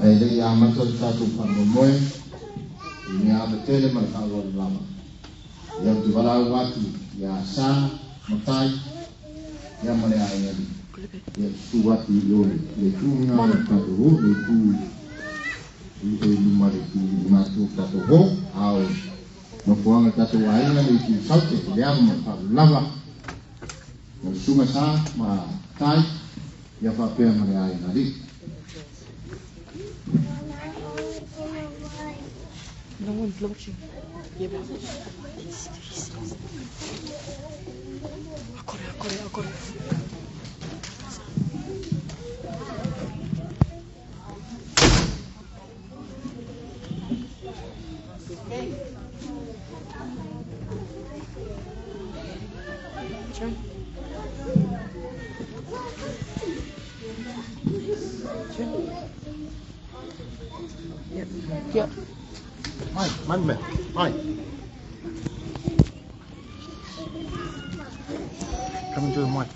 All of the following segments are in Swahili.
Ele ia matul satu pamomoe, ini ada tele mereka awal lama. Yang di balau waktu, ya sah, matai, yang mana ayat yang suat di lor, leku ngan katuh, leku lima leku ngatu katuh, au membuang katuh ayat leku satu, yang mereka lama. Yang sungai sah, matai, yang apa yang mana ayat tadi. No one blows you. Yeah, but Corre. Yeah. Mike. Come into the mic.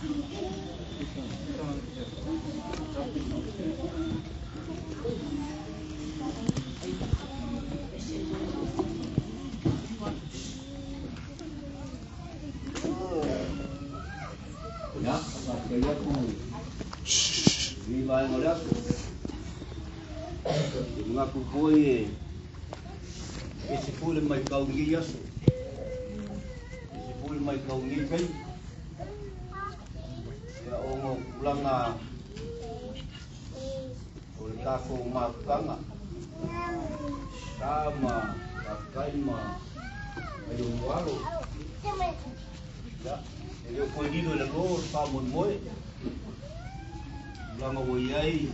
Ngaku koi esse pule mai kau ngi yasu esse pule mai kau ngi kai ya ongo ulanga ulta ko makanga sama kaima ayo walo ya ele ko dido le go sa mon moe ulanga wo yai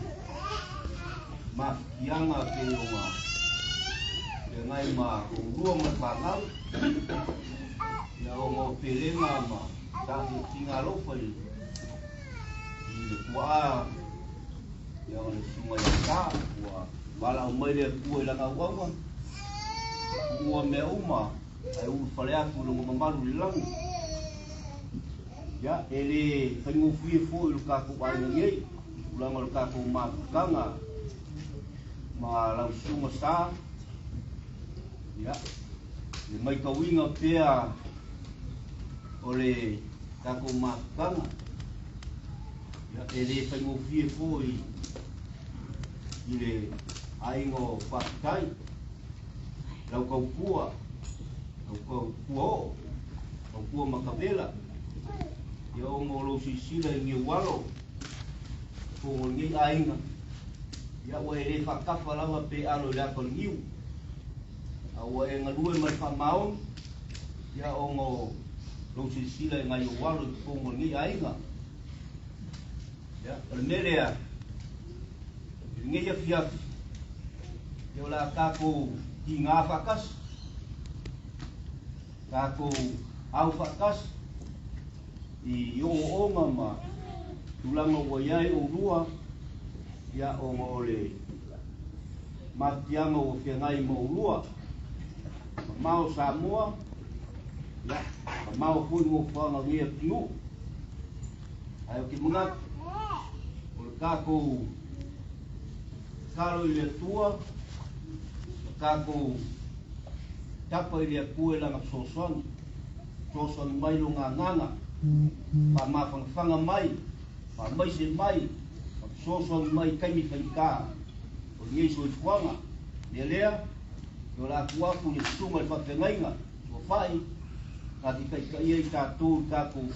ma yanga ke yoma ngai ma urua ma panau ya o pelenga ma ta tinga lo pali ile kwa ya o suma ya ka wa bala o mai le ku la ka wa ku me uma ai u fale atu lo mamalu lang ya ele fangu fu lu ka ku ba ngai ulang lu ka ku ma kanga ma la suma sa ya, le mai kawinga pea ole tako makanga ya ele fango fie foi ile aingo pakai lau kau kua makabela ya ongo lo sisila ngi walo ko ngi ainga ya wa ele fakafa lawa pe alo la ko ngiu awa e ngalue mai whamaon ia ongo lousi sila e ngai o walo i pongo ni ainga ia almerea ngai ia fiafi ia la kako ki ngā whakas kako au whakas i onga ma tulanga wa iai o rua ia ongo ole matianga o whiangai mo rua mau Samoa ya mau pun mo fanga ngia piu ayo ki mga o kako kalo ile tua kako tapa ile kuela na soson mai lo nganga pa ma fanga mai pa mai se mai soson mai kai mi ka o ngi so fanga lelea yo la tua ku ni suma fa pengainga o fai ka di kai ia ta tu ka ku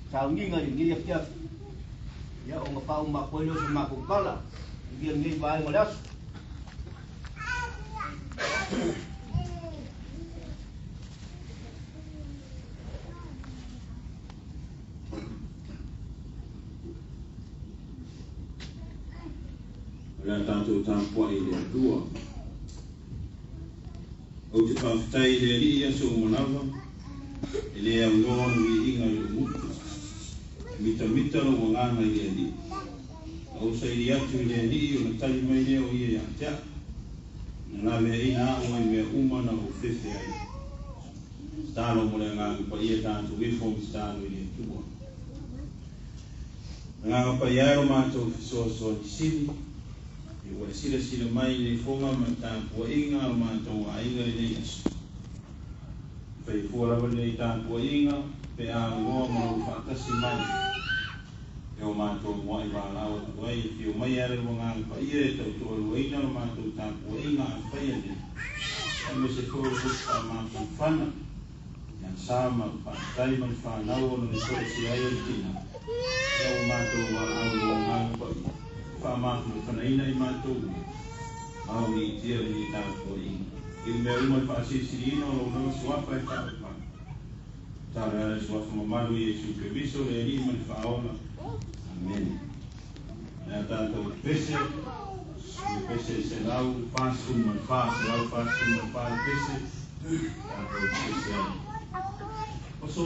sa nginga ni ia kia ya o ngapa uma ko yo ma ku kala dia ngi vai ngolas la tanto tampo ile tua o te whawhitai le li ia so manawa e le au ngon wi inga i mutu mita no wanganga i le li au sa ili atu i le li o na tali mai le o ia ia tia na me ina o mai mea uma na o fefe ai talo mo le nga pa ia tanto we fo talo ile tuo nga pa ia ro ma to so sili e wa sila mai le fonga ma tanto inga ro ma to ainga le is pe fora le tanto inga pe a ngo mo fa ta si mai e o ma to mo i va la o wai fi o mai era mo nga pa ia to to inga ro ma to tanto inga pa ia ni me se ko ko ma fana yang sama pakai manfaau no solusi ayo tina eu mato au fa ma fana ina i mato au ni tia ni ta ko i me uma fa si no no sua pa ta ta ra sua fa ma lu i su previso le ni manfaau amen ya tanto pese se lau pasu manfaau se lau pasu manfaau pese tanto pese so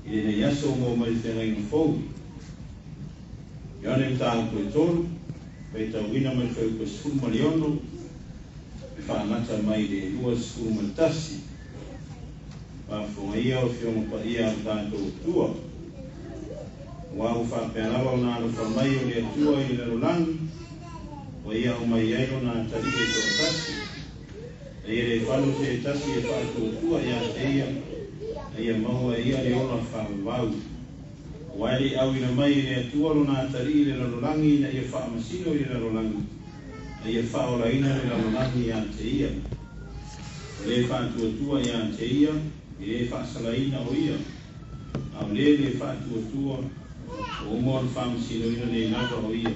I le yaso mo mai whenga inga fōu. Ione mtāu koe tōru, pei tau wina mai whau koe sifuru maliono, e whaangata mai le lua sifuru matasi. Whaafonga ia o whionga pa ia o tātou tua. Wau whaapērawa o nāro whamai o le atua i le rolangi, o ia o mai aero nā tari e tō tasi. E ere whanu te tasi e whaatou tua ia te ia, e ia maua ia le ona whaamavau. Wairi au ina mai i le atua lo nā tari i le rolangi na ia whaamasino i le rolangi. E ia whaora ina le rolangi ia te ia. O le whaatua tua ia te ia, i le whaasala ina o ia. Au le whaatua tua, o umon whamasino ina le nava o ia.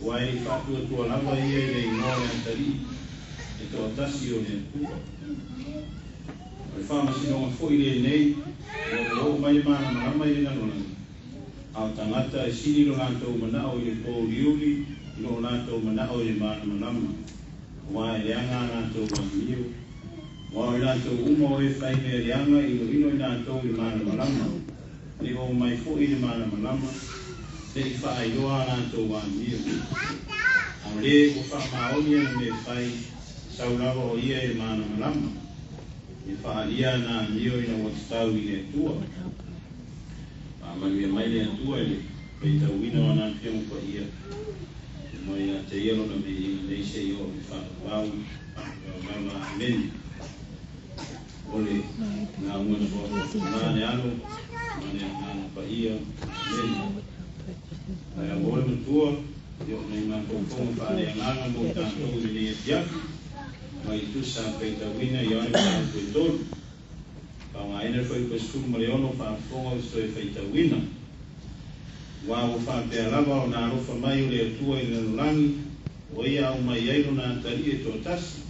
Wairi whaatua tua lava ia i le ingoa ia tari, e tō tasi o le atua. O le whamasino ngā fo i le nei, o mai mana marama i le nanolangi. Au tangata e sini lo nātou manao i le pōliuli, lo nātou manao i le mana manama. Wā e leanga nātou wangio. Wā e nātou umo e whaime e leanga i lo ino i nātou i le mana manama. Le o mai fo i le mana manama, le i whaai loa nātou wangio. Au le o whaamaoni e me whai saulawa o ia i le mana manama. I whaalia nā mio i na watitau i le tua. Manu ia mai le atua ele, pei tau wina o nā whiongo pa ia. Mai a te ielo na me nei se i o i whakapau, ngama ameni. Ole, ngā umana po, ngāne alo, ngāne pa ia, ameni. Ai a moe matua, i o nei mā kōkonga whaare a nganga mo tātou i nei e tiaki. Mai tusa pei tau wina i ane pa koe tolu. Ka ngā ene whai koe sifuru mareono whaafonga o stoi whaita wina. Wā o whaapea lava o nā rofa mai o le atua i le nulangi, o ia au mai airo nā tari e tō tasi.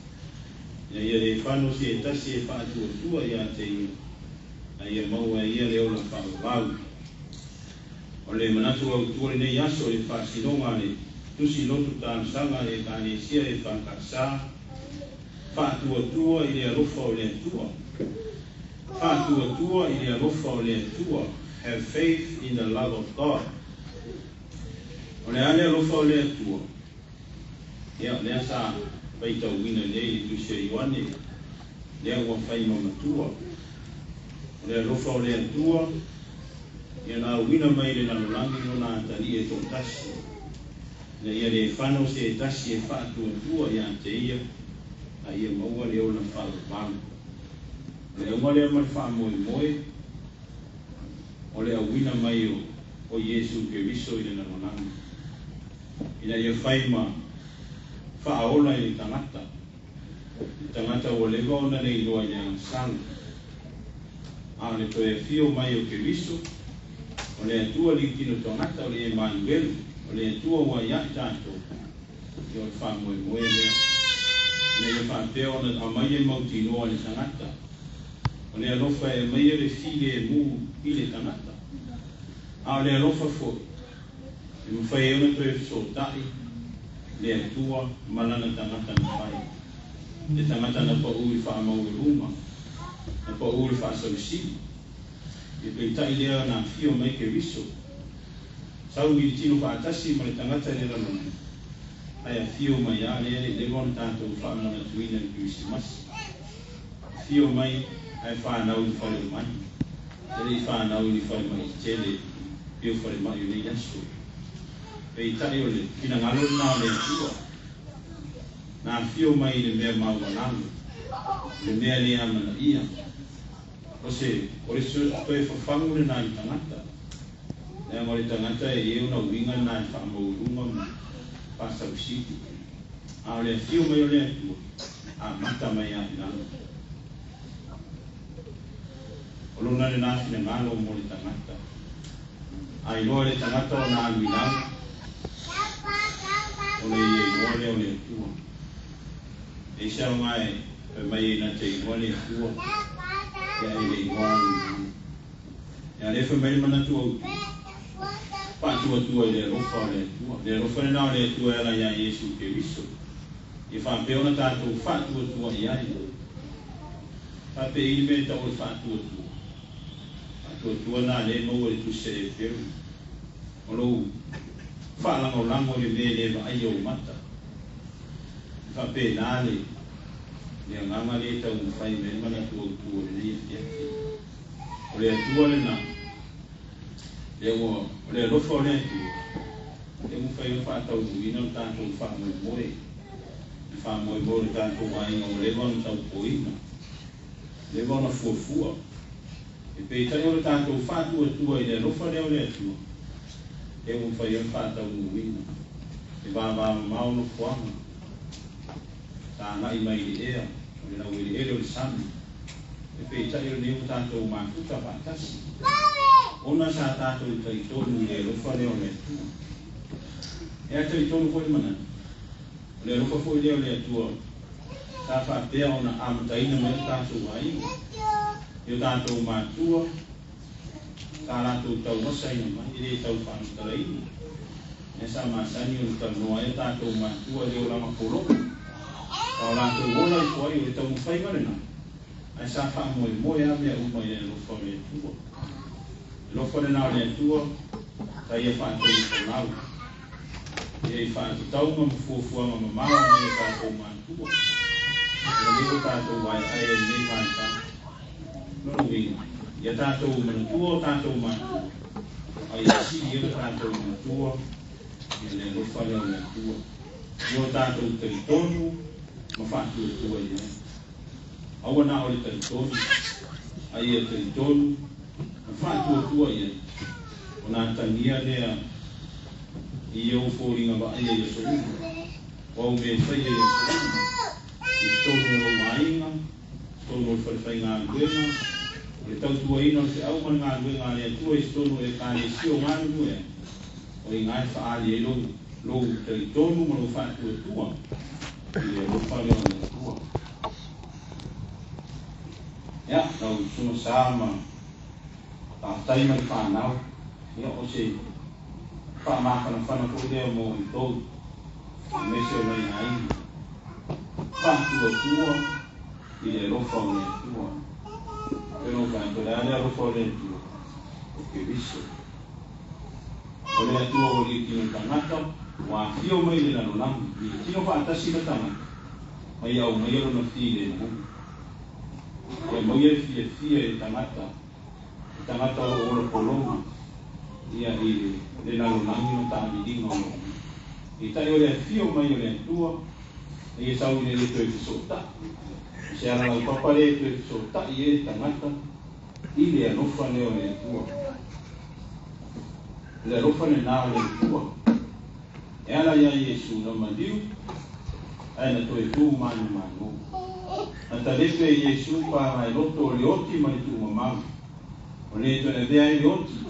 Ia ia le whano si e tasi e whaatua tua ia te ia. A ia maua ia le ola whaavau. O le manatu au tuare nei aso e whaasinonga le tusi lotu tāna sanga e kāne sia e whaakasa. Whaatua tua i le arofa o le atua. Whātua tua i le alofa o le atua. Have faith in the love of God. O le ale alofa o le atua. Ia, lea sa paitau wina nei i tusia i wane. Lea ua whai mamatua. O le alofa o le atua. Ia nā wina mai le nanolangi no nā tari e tō tasi. Ia le whano se e tasi e whātua tua ia te ia. A ia maua le ola whālupangu. Le uma lea mai wha moe moe, o lea wina mai o Yesu ke viso i le nanonanga. Ina ia whai ma wha aola i tangata. I tangata o lewa ona nei loa i ang sang. A le toe fio mai o ke viso, o lea tua li tino tangata o le Emmanuel, o lea tua wa ia i tātou. I o wha moe moe lea. Ina ia wha peo ona amai e mauti noa le tangata. O le alofa e mai le file e mu i le tanata. A le alofa fo. E mwhai e ona toe so tai, le atua, malana tanata na whai. Le tangata na pa ui wha mau e ruma, na pa ui wha sausili. E pei tai lea na fio mai ke viso. Sau i tino wha atasi ma le tangata le ranona. Ai a fio mai a le lewon tātou wha mana tuina i Krismasi. Fio mai ai whanau i whare mai. Tere i whanau i whare mai tele, i o whare mai o nei aso. Pei tai o le, pina ngalo nā le tua. Nā whio mai i le mea mau ananu. Le mea le amana ia. O le toi whawhangu le nā i tangata. Lea mo le tangata e eo na uinga nā i whamaurunga mu Pasau City. A o le whio mai o le atua. A mata mai a inanu. O lona le nāwhina ngālo mo le tangata. Ai loa le tangata o nā anuinau. O le i e le o le atua. E sao ngai, pe mai e na te i le atua. Ia e le i anuinau. Ia le wha mai manatu au. Pātua tua i le rofa o le atua. Le rofa le nao le atua e la ia Yesu ke viso. I whapeona tātou whātua tua i ai. Whape i me tau le whātua tua. tua na le mo le tu se fe o lo fa la mo lango le le va ai o mata fa pe na le ngama le tau fai me mana tu le ya o le tua le na le mo le lo fo le tu e mo fai fa tau ni no tanto fa mo fa mo le tanto vai o le bon tau poina le bona fuafua e pe tai o tanto fatu e tua i le lofa leo le tua e un fai un fata un uina e va mau no fuama ta na i mai li ea o le lau i li ele o le sami e pe tai o leo tanto makuta patasi ona sa tato i tai tonu i le lofa leo le tua e a tai tonu foi mana le lofa foi leo le tua ta fa pea ona amataina me tato ai yo tanto matua ta la tu tau masa ina mai ile tau fa tarai esa masani o tau no ai tanto matua le ola makolo ta la tu bona i foi o tau fai marena ai sa fa mo ya me o mo ile lo fa me tu lo fa na le tu ta ia fa tu na e fa tau mo fu ma ma me ta ko matua le tanto vai ai ni fa Nui, ia tātou manatua, tātou manatua. Ai si ia tātou manatua, ia le lofa leo manatua. Ia tātou teritonu, ma whātua tua ia. Aua nā o le teritonu, ai ia teritonu, ma whātua tua ia. O nā tangia lea, i au fōringa wa aia ia sorunga. Wau me whaia ia sorunga. I tonu o mainga, tonu o whariwhai ngā luenga, le tau tua ino se au man ngā luenga le tua i tonu e kāne sio ngā luenga, o i ngai whaali e lou tari tonu ma lo whātua tua, i le ropa leo le tua. Ia, tau suna sāma, tā taima i whānau, ia o se whaamākana whana ko leo mo i tau, me se o nei ngā ingi. Whātua tua, i le rofa o le tua. Pero canto le ale rofa o le tua. O ke viso. O le tua o li kino tangata, wa fio mai le nano nangu. I kino whaatasi na tangata. Mai au mai alo na fie le nangu. Ia mai e fia e tangata. E tangata o ora polonga. Ia i le nano nangu no tāmi dinga o lo. I tai o le fio mai o le tua. E sau ni le tue fisota. Se ana la papa le tue fisota i e tangata. I le anofa leo le tua. Le anofa le nao le tua. E ala ia Yesu na mandiu. Ai na toe tu manu manu. Na talepe Yesu pa mai loto le oti mai tu mamamu. O le tue ne vea i le oti.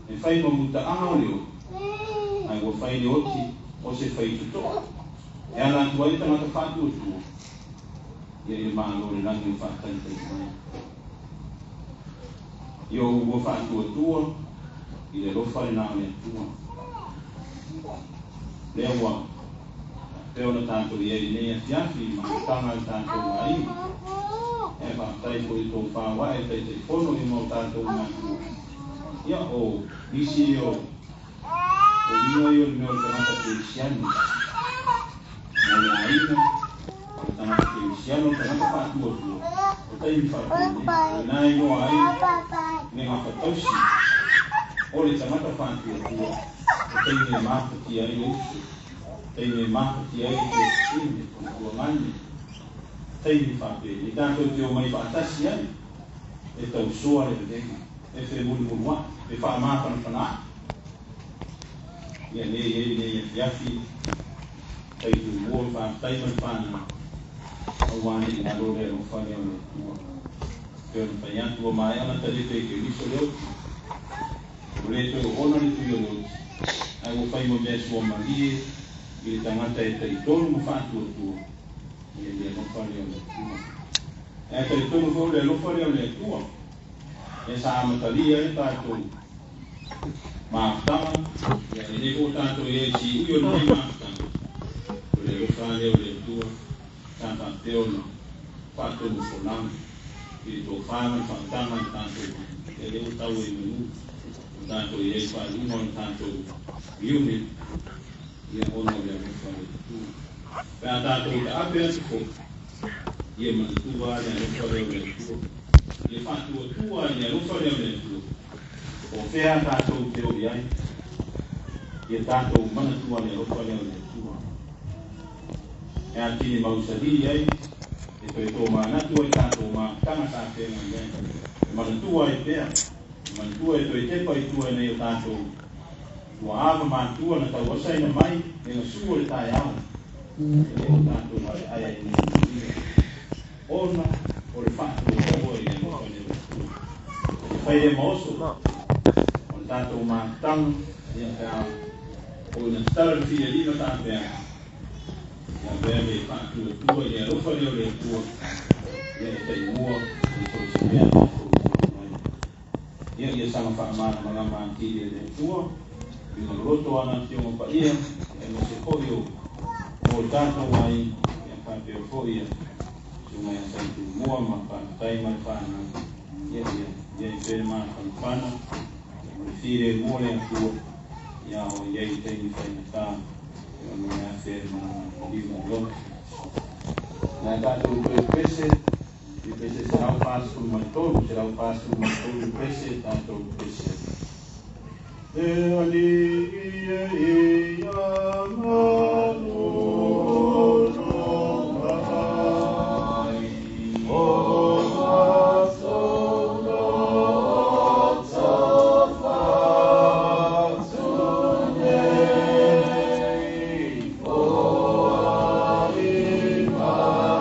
E fai mamuta ama o le oti. Ai go fai le oti. O se fai tutoa. E ana tua i tangata whātua tua. Ia i mālo le rangi whātai tai mai. Ia o ua whātua tua, i le rofa le nao le tua. Lea ua, peo na tātou i eri nei a fiafi, ma tanga i tātou ai. E whātai ko i tō whāwa e tai tai pono i mau tātou mātua. Ia o, nisi o ino i o le meo le tangata te isiani. Nole aina, o tangata ke usiano, tangata whātua tua. O taimi whātua, o nai no aina, me ngā whatausi. O le tangata whātua tua, o taimi e māpati ai usu. Taimi e māpati ai te sine, o tua mani. Taimi whātua, i tātou te o mai whātasi ai. E tau soa le venga, e whe muli mulua, e whaamāpana whanaa. Ia nei e fiafi, tai tu mua whātai mai whāna. O wāne i ngā rore o whane o le tua. Peo na pai atu o mai ana tari te ke riso leo. O le tue o ona ni tui o leo. Ai o whai mo mesu o malie, i le tangata e tai tonu mo whātua tua. Ia le no whane o le tua. E tai tonu fo le lofare o le tua. E sa amatalia e tātou. Māwhtanga, ia e ne o tātou e si ui o nei māwhtanga. O le lofare o le tua. Tāpā peo na whātou mo whanau. ki to whānau whātanga tātou e leo tau e menu tātou i reipa lunga tātou iune ia ono ia mwhare tu pēr tātou ka ape atu ko ia manutua ia mwhare o le tu ia whātua tua ia mwhare o le tu o whea tātou te ori ai ia tātou manatua ia mwhare o le tu e a tine mausahiri ai e toi tō mānatua i tātou mā tangata whenga i ai e manatua i pēr manatua e toi tepa i tua nei o tātou ua ava mātua na tau asaina mai e na sua le tāi au e o tātou mai ai ai ni ona o le whātua o e mo kone e whai e maoso o tātou mātang ia pēr o na tala whia lima tāpea ia pēr me whātua tua ia rofa leo le tua ia e tei mua e tau se mea ia sanga whaamana mga mātiri e tua i ngā roto ana ti o pa ia e mo se koio o tātou ai ia whape o ko ia sunga ia santu mua ma whanatai mai whana ia i pere maa whanapana o whire mōre a tua ia o iei teini whaina tā ia o mea where mana liwa roto nā tātou koe pese i pese se rau pāsku mai tōru, se rau pāsku mai tōru pese, tātou pese. E ali i a manu mai, o mātou no tafa tunei, o ali mai,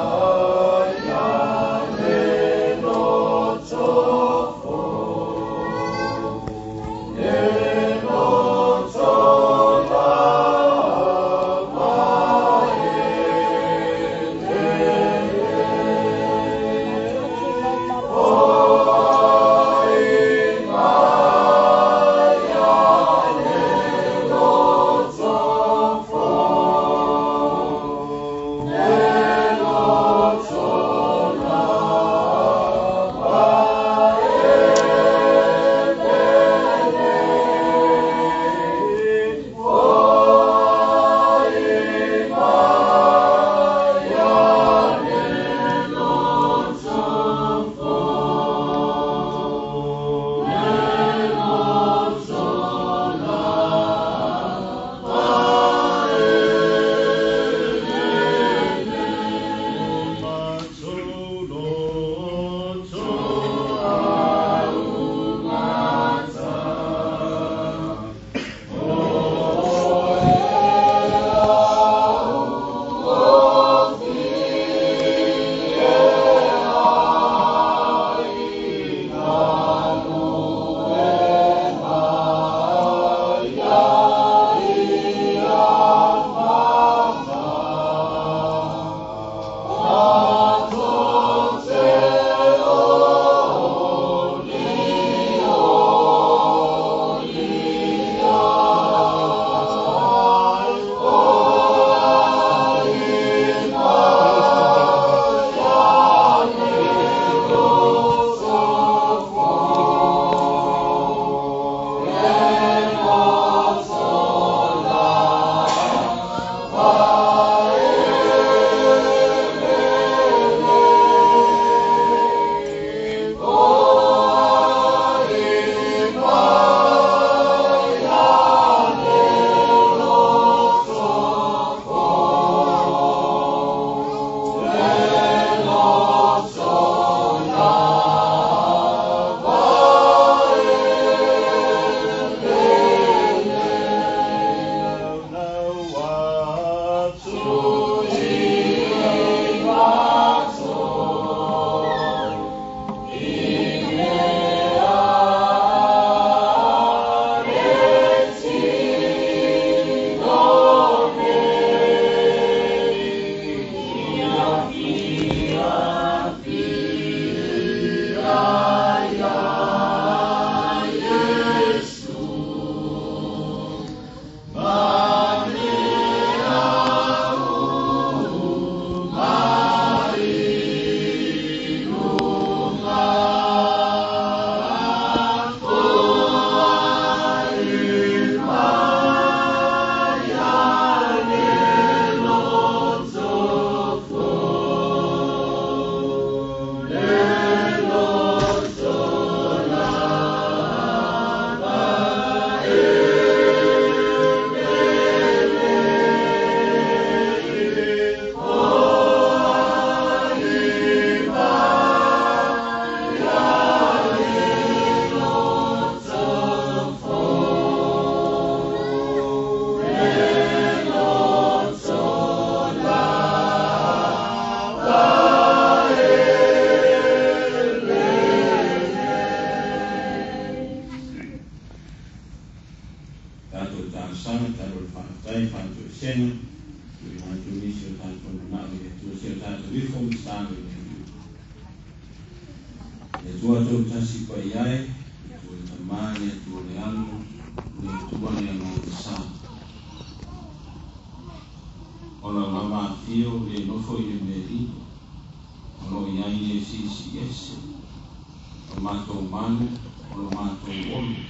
tātou tāsana, tātou whātai, tātou sena, tui mātou nisi o tātou nanau e tua si o tātou wifo mstāno e hiu. E tua tau tasi pai ai, e tua i tamāni, e tua le alo, e tua le alo e sā. Ola lava fio, le nofo i le meri, olo i ai e sisi ese, o mātou manu, o mātou olu,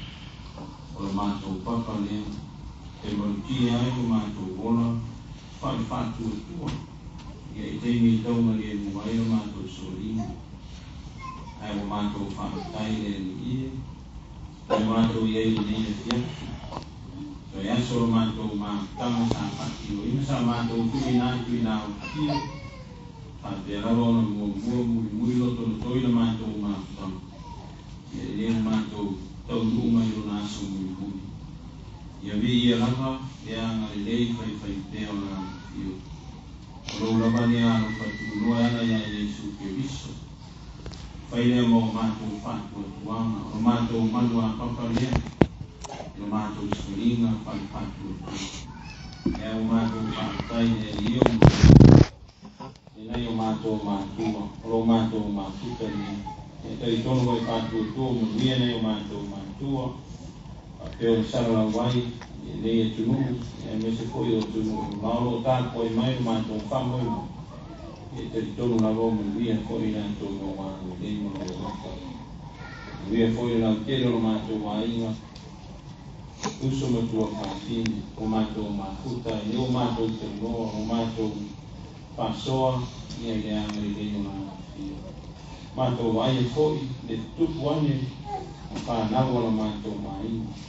o mātou papa lea, e marutia ai o mātou ola, whai whātu e tua. Ia i teimi tauna le muai o mātou sorina. Ai o mātou whakatai le ni ie, ai mātou iei nei e fiatu. So e aso o mātou mātama sa whaki o ina sa mātou tui nā o kia. Te raro na mua muri loto no toina mātou mātama. Ia e lea mātou tau numa i rona aso muri. Ia vi ia lava, ia ngari lei whai teo na fio. Olo lava ni ano whatu noa ana ia Yesu Keriso. Whai lea mo mātou whatu atuanga, o mātou manua papa lea. O mātou skoringa whai whatu atuanga. Ia o mātou whatai ne io mo. Nei o mātou mātua, o mātou mātuta ni. E tari tono wai whatu atuanga, mo lia nei o mātou mātua. Peo sara wai, nei e tunu, e me se foi o tunu, maolo o tāko e mai o mātou whamoi mo. E tari tonu na roma wia foi na tō no wāngu, nei mo no waka. Wia foi na utero o mātou wāinga, uso matua kātini, o mātou mākuta, e o mātou te noa, o mātou whasoa, ia i angari nei mo na whia. Mātou wai e foi, le tupu ane, o whānawa o mātou wāinga.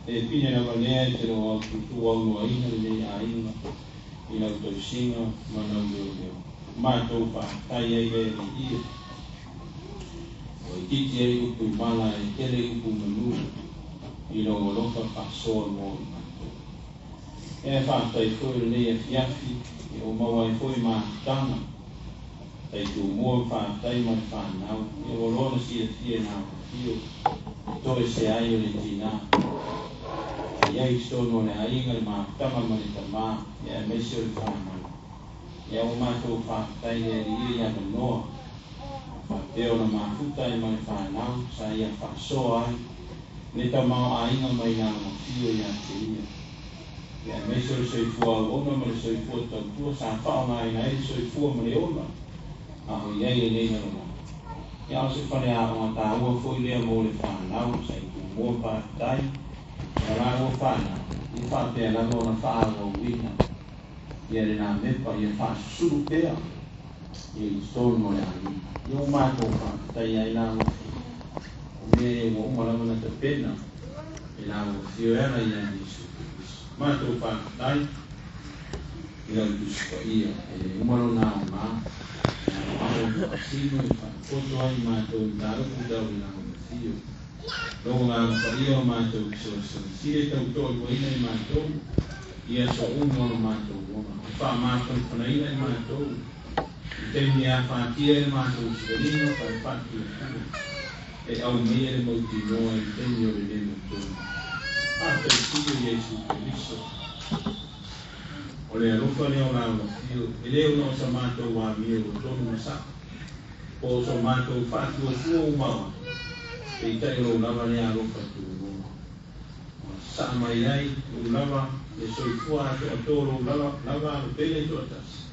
E pine na manea te roa tutu au noa ina le a inga i nau tau singa manau leo leo. Mātou whātai ei le i ia. O i titi ei upu i mala e tele upu manua i rongo loka whasoa mo i mātou. E whātai fwoi le e fiafi e o maua e fwoi mātana. Tai tu mua whātai mai whānau e o lona si e fie nā whio. Toe se ai o le tina. Ia i stono le ainga le mātama mani ta mā, ia mesi o le whānau. Ia o mātou whātai e ri ia manoa. Whāteo na māfuta e mani whānau, sa ia whāsoa ai. Ne ta mao ainga mai nā mawhio ia te ia. Ia mesi o le soifua au ona ma le soifua tautua, sa whao nā ina e soifua ma le ona. Aho iai e nei na rona. Ia o se whane a o ta ua foi lea mo le whānau, sa i tu mua whātai. Ia rā ua whānau, i whātea na rona whāra o wina. Ia re nā mepa, ia whāsuru pēa. Ia i stone mo le ai. Ia o mātou whātai ai nā ua whio. O mea e mo umaramana te pena. E nā ua whio era ia Yesu. Mātou whātai. Ia o tuska ia. E umaro nā o nā. Mātou sino i whākoto ai mātou i nā upu dau i nā ua whio. Rongo ngā whaia o mātou so sire tau tōi waina i mātou. Ia so uno o mātou wona. Wha mātou whanaina i mātou. I teimi a whātia i mātou sigarino, whai whātu e kuru. E au mea le mauti noa i teimi o le nemo tōna. Ātai tio Yesu Keriso. O le arufa leo nā ua whio. E leo no sa mātou wā mia o tōnu masaka. O so mātou whātu o fua o maua. E tai ro lava le arofa tu ro. Sa mai ai o lava le soifua ato ro lava o pele to atas.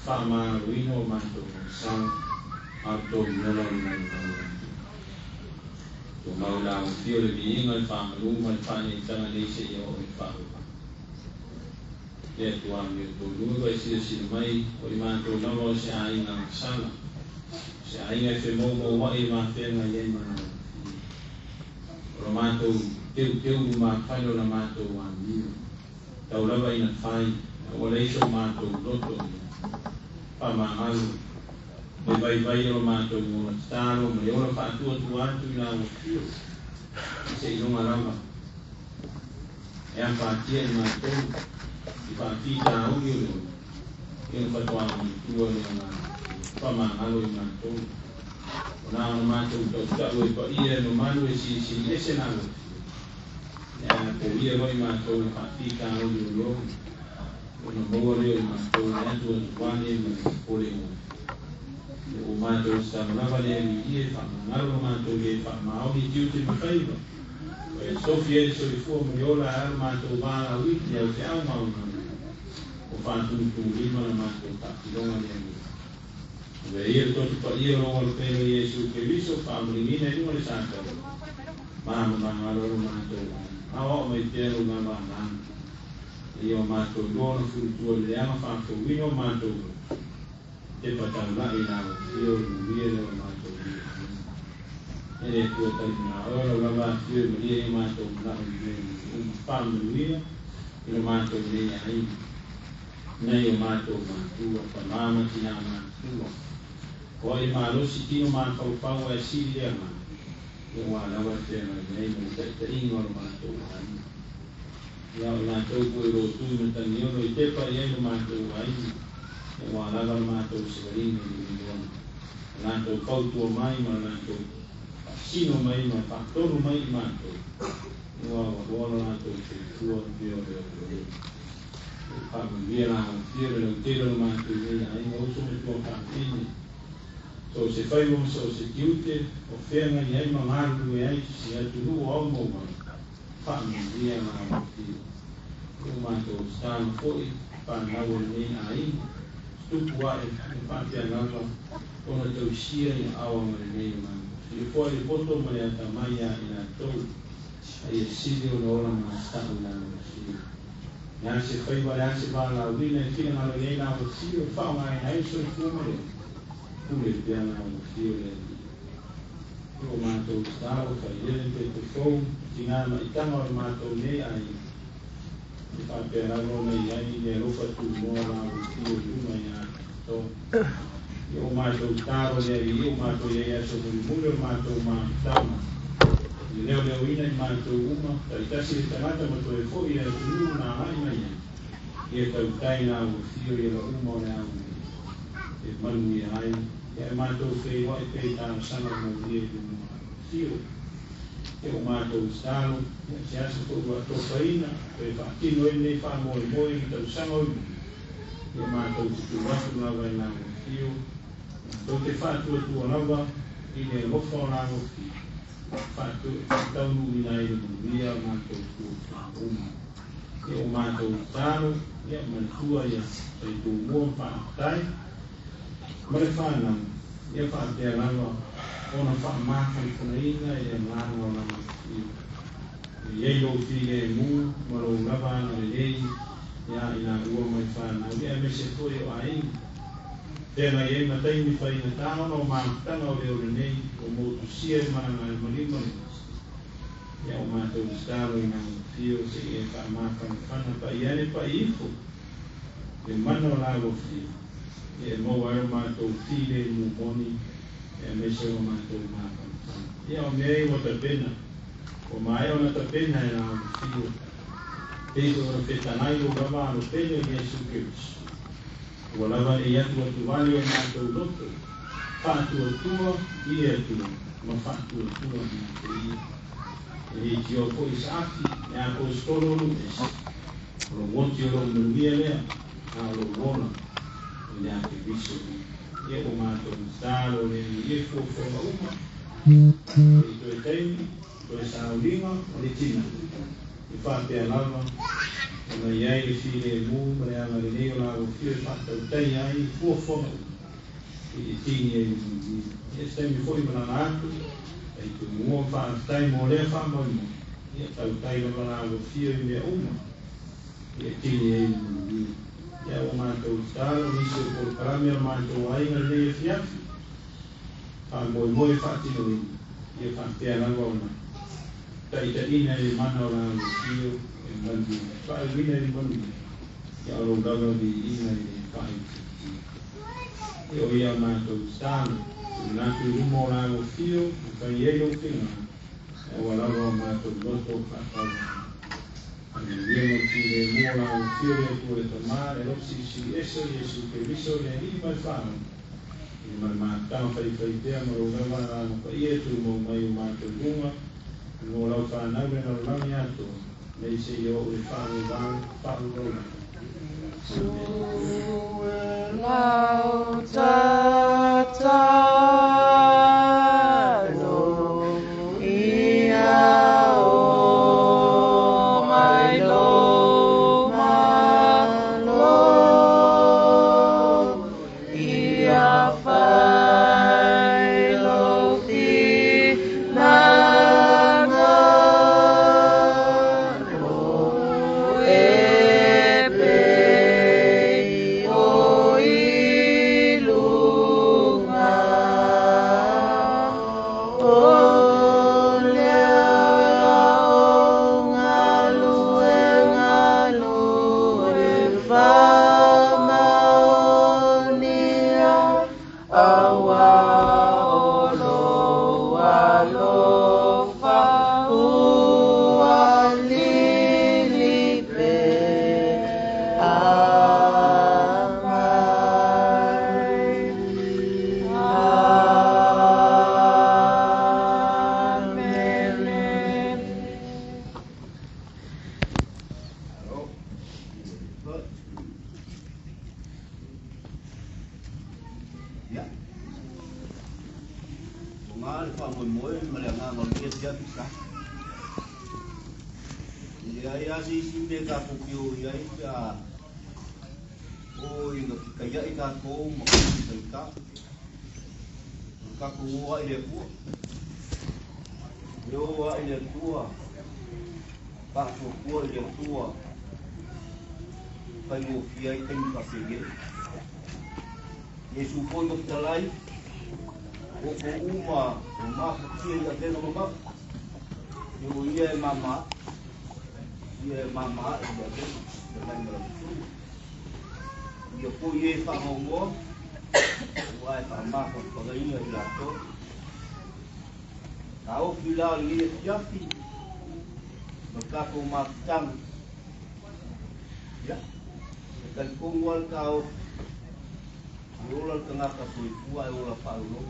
Fa ma ruino manto sa ato nola na na. To maula o fio le biinga fa maluma fa ni tanga le se yo e fa. Le tu ami to lungo e si mai o i manto lava se ai na sala. Se ai e fe mo wa i ma fe na ye ma. O mātou teu ma whaino na mātou a mio. Tau lava ina whai, o leiso mātou loto. Pa mahalu. Me vai o mātou mōna tāro, me ora whātua tu atu i nā wakio. Se inonga lava. E a whātia i mātou, i whātita au i o leo. E un whatua o tua leo nā. Pa mahalu i mātou. Nā o mātou tau tau e pa ia no manu e si ese nā. ia roi mātou na whātika au i ro. O na maua reo i mātou na atu atu wane ma pole o. O mātou stāmanawa lea mi ie whamangaro mātou e whamaoni tiu te mawhaiva. E sofi e so i fua mo yola ar mātou wāna wiki au te au mauna. O whātunu lima na mātou tāpilonga lea mi. Ve ia totu pa ia ronga lo pēno Iesu Keriso whamringina i runga le sātau. Māma mangaro mātou wāna. Awa o mai tēnu ngā wāna. Ia o mātou dōna furutua le anga whātou wino mātou. Te patau lai nā o whio ruia le o mātou wino. Ere kua tari ngā ora rawa whio maria i mātou nā o wino. Whāmaruia i o mātou nea ai. Nei o mātou mātua pa māma ki nā mātua. Ko i mārosi kino mātou pau e siri ea mā. Ia wā lawa tēnā nei mo te ingo o mātou ai. Ia o mātou koe rotu i matani ono i tepa i eno mātou ai. Ia wā lawa mātou sigarina i mīona. Mātou kautua mai ma mātou sino mai ma whaktoru mai i mātou. Ia wā wāna mātou te tua pio reo reo. Whakamuia nā o whiere reo tera o mātou nei ai. Ia oso me tua whakini. So se whaiwa so se kiute o whenga i ai mangaru e ai si atu ruu au mōma whakamuia nā o whiere. Ko mātou stāna fōi whanau nei ai. Stupu wae whāpia nawa ona tau sia i awa mai nei mātou. I fōi i poto mai ata mai a i nā tau. Ai e siri o na ora mā stau nā o siri. Nā se whaiwa rea se wāna o rina i whina nā rei nā o siri o whaunga i nai so i fūmare. Kule piana o whio le di. O mātou stau whai ele te te fōu. Tingā ma i tanga o mātou nei ai. I whāpia raro nei ai ne rofa tu moa rā o whio luma i a tō. I o mātou tāro le i o mātou e aso muri mure o mātou mā tauma. I leo leo ina i mātou uma. Tai tasi e tangata ma tō e fōi e atu nuru nā mai mai ai. I e tau taina o whio i la uma o le au. E manu i ai. E mātou whei wai pei tāna sanga mo rie te mua whio. E o mātou stalo, se asa kōru a tōwhaina, e whaatino e nei whamoe moe i tau sanga ui. E mātou tutu watu lawa i nāngo whio. Tō te whātua tua lawa, i ne lofa o nāngo whio. Whātua taunu i nai le muria mātou tua uma. E o mātou stalo, e mantua ia, e tō mua whaatai. Mare whānau, ia whaatea lawa, ona whaamākai whanaina e ngāna o nama whio. I eilo while e mū, maro lawa ana le lei, ia i nā ua mai whānau. Ia me se koe o aini. Tēnā i eina taimi whaina tāona o mātanga o leo le nei, o mōtu sia e mana e marimari. Ia o mātou staro i nā whio se e whaamākai whana pa i ane pa i ifo. E mana o lago whio. E mau aro mātou while mū moni, e mese o mātou mātou. Ia o mea i o ta pena, o mai o na ta pena e nā whio. Peiso o na whetanai o rawa ano pena i Iesu Keriso. Ua lawa e atu atu wale o mātou loto, whātua tua i e atua, ma whātua tua i te ia. E i ti o po i sāti, e a po storo lu esi. O woti o lo mnuia lea, a lo wona, o le ake viso. Ia o mātou stalo le i e fuafuanga uma. I to e teimi, to e saulinga, o le tina. I whāpea lava, o na iai le while e mū, ma le anga le neo lago whio e whātau tei ai, fuafuanga uma. I tini e i. Ia stemi fwoi mana nātu, e tu mua whātai mō lea whāmauma. Ia tau tai lava lago whio i mea uma. Ia tini e i. Ia o mātou staro, nisi o por karame a mātou ainga le e fiafi. Wha moe whaatino i. Ia whaatea lawa o na. Taita ina e mana o lago whio e manu. Whae wina e manu. Ia o gaga vi ina e whae. Ia o ia mātou staro. Nātu rumo o lago whio, whai eo whina. E o lawa o mātou loto whaatau. Viemo ki le mua o whio e kore tamā, e rosi si eso, Iesu Keriso, e ni mai whānau. I mai mātau whaitea, maro rawa rāno pa ia tu mo mai o mātou runga, mo lau whānau e naro langi ato, May se yo o whāngai Lau tata no ia o mai lo malo ia fai lo ti nana e pe o ilunga o lea o ngalu e whamaonia awa olo alofa ua lilipe Amen. Ya. Bunga fa moy malanga ngol dia dia bisa. Ya si me ka pukio ya ita. O inga kaya ita ko makita. Ka ko wa ile ku. Yo wa ile tua. Pa ko ile tua. Pa yo fia ita ni ka sege. Yesu pun berjalai, uma kecil yang ada nama, ia mama yang ada dengan berlaku. Ia pun ia tak ngomong, ia tambah pegawai jatuh. Tahu bila ia jati, berkata macam, ya, kan kungwal kau. Yola tengah kasui tua yola paulo.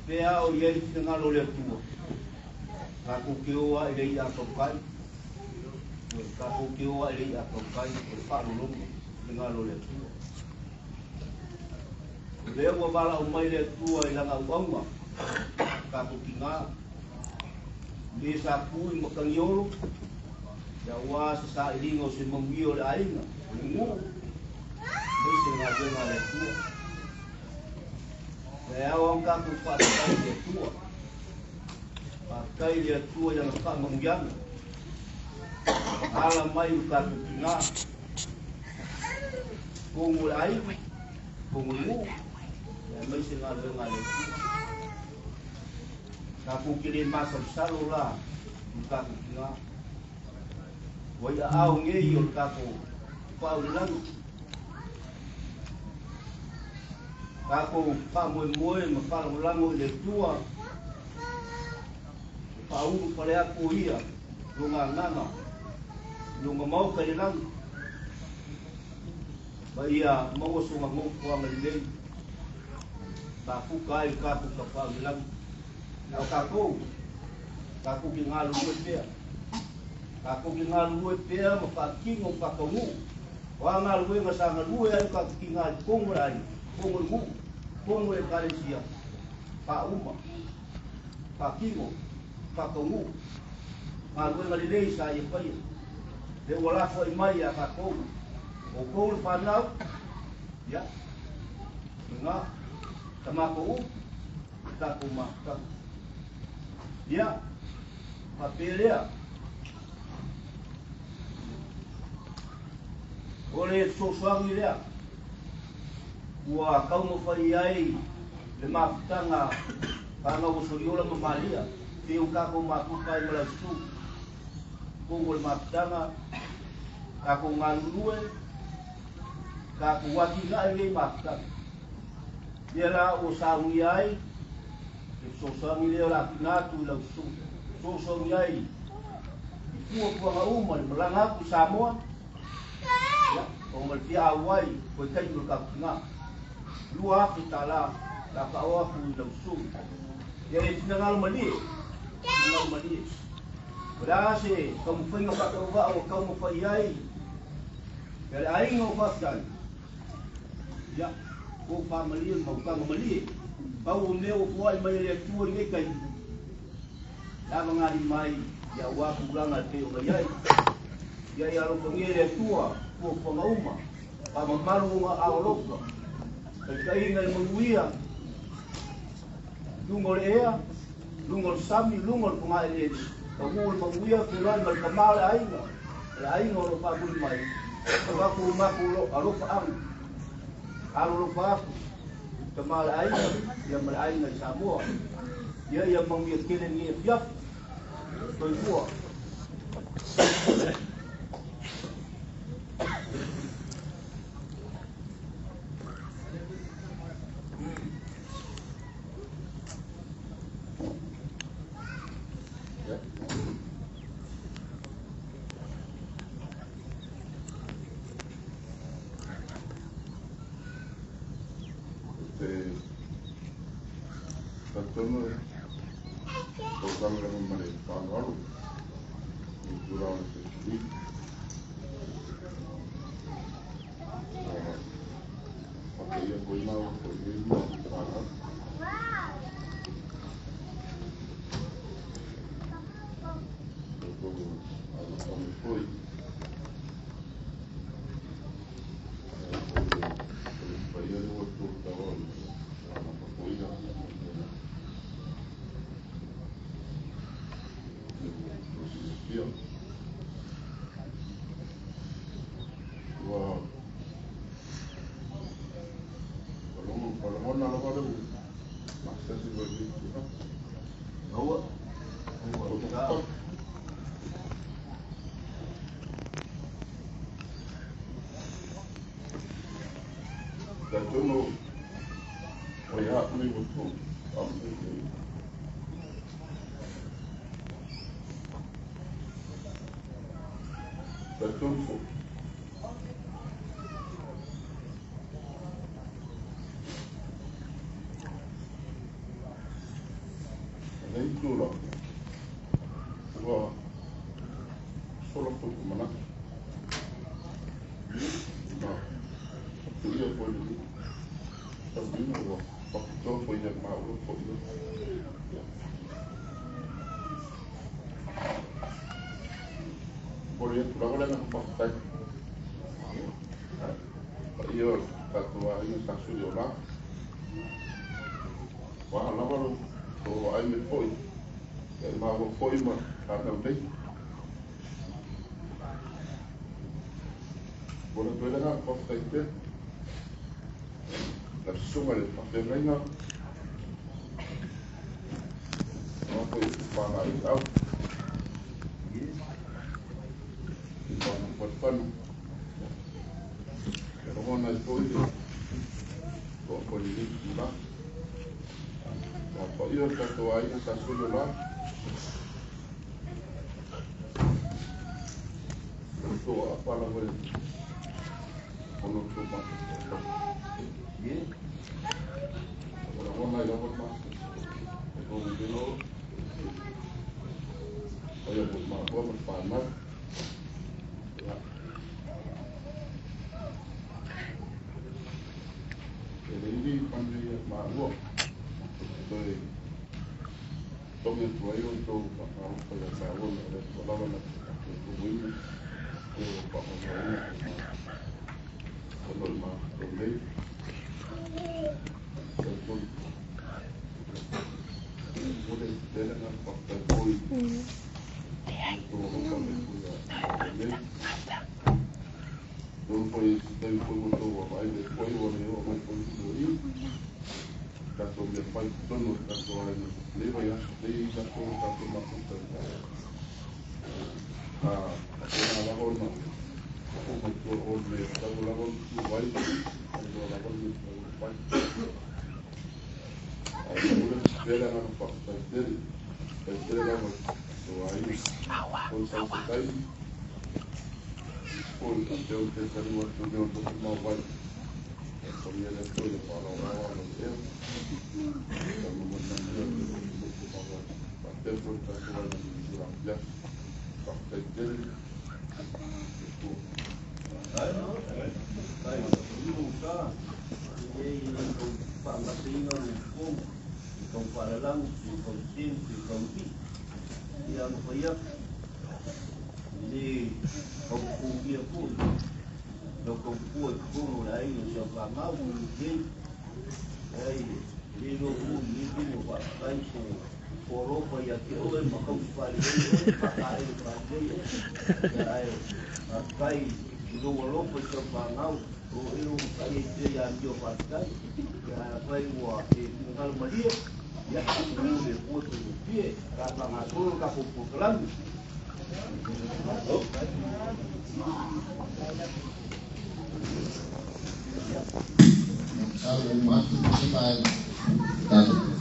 Pea o yei tengah lo le tua. Kaku kioa ilei atokai. Kaku kioa ilei atokai paulo tengah lo le tua. Leo bala umai le tua ilanga uanga. Kaku kinga. Desa kui makangiolo. Jawa sesa ilingo se mambio le ainga. Ngu. Mesti ngaji le tua. Saya orang kaku pakai le tua. Pakai le tua yang tak mengiang. Alam mayu kaku kinga. Kungul air, kungul mu. Mesti ngaji le tua. Kaku kirim masam salula. Kaku kinga. Waya au ngeyol kaku. Paulan. Kako pamoe mapalango le tua. Pau pale aku ia. Lunga nganga. Lunga mau ka lang. Ba ia mau sunga mo ko ang le. Kako kai kako ka pa lang. Na kako. Kako gingalu pe. Kako gingalu pe mapakingo pakongu. Wa ngalu ngasanga lu ya ka kingal kongrai. Pungul Kalesia, Pak Uma, Pak Kimo, Pak Kongu, Malu Galilei saya payah. Dia wala ko imai ya Pak Kongu, Kongu panau, ya, enggak, sama Kongu, tak Uma, tak, ya, Papelia, oleh sosok dia. Wa kau mo faiai le mafutanga panga usuriola mamalia tiu kako mapukai melastu kungul mafutanga kako ngalulue kako watina ile mafutanga dia usawiai sosangi le la pinatu la usu sosangi ikua kwa uma melanga ku Samoa ya komal pia awai ko kai ku kapinga Lua kita lah, tak awak pun langsung. Jadi tinggal mandi, Berase, kamu fai ngapa kau ba o kamu fai ai. Kare ai ngau paskan. Ya, ko family mau kamu mali. Kau meu kuai mai le tuor ngai kai. La ngari mai ya wa kuranga te o mai. Ya ya ro ngere tua, ko ngauma. Pa mamaru nga aoloka. Kai ngai muia. Lungol ea, lungol sami, lungol pungai le. Kamul manguia kulan mal kamal ainga. Ainga ro pa bul mai. Ka ku makulo arofa ang. Alo pa kamal ainga, ya mal ainga Samoa. Ya yang mengiyakin ni fiap. Tuwa.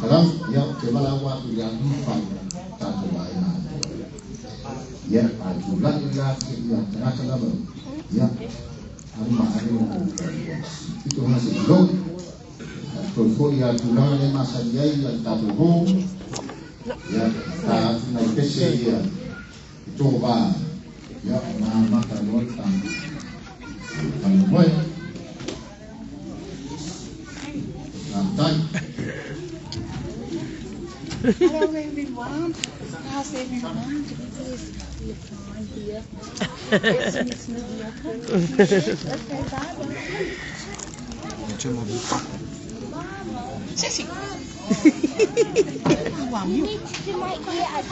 Kalau yang kepala waktu yang lupa satu lain, ya ajulah yang tengah-tengah ya itu masih belum. Kalau ya ajulah yang masa jaya yang tak tahu, ya tak naik kese ya coba ya nama kalau tang boy lantai. Hello everyone. How's everyone? Please be fine here. It's media. Okay, bye. Sexy. Wow. You might be at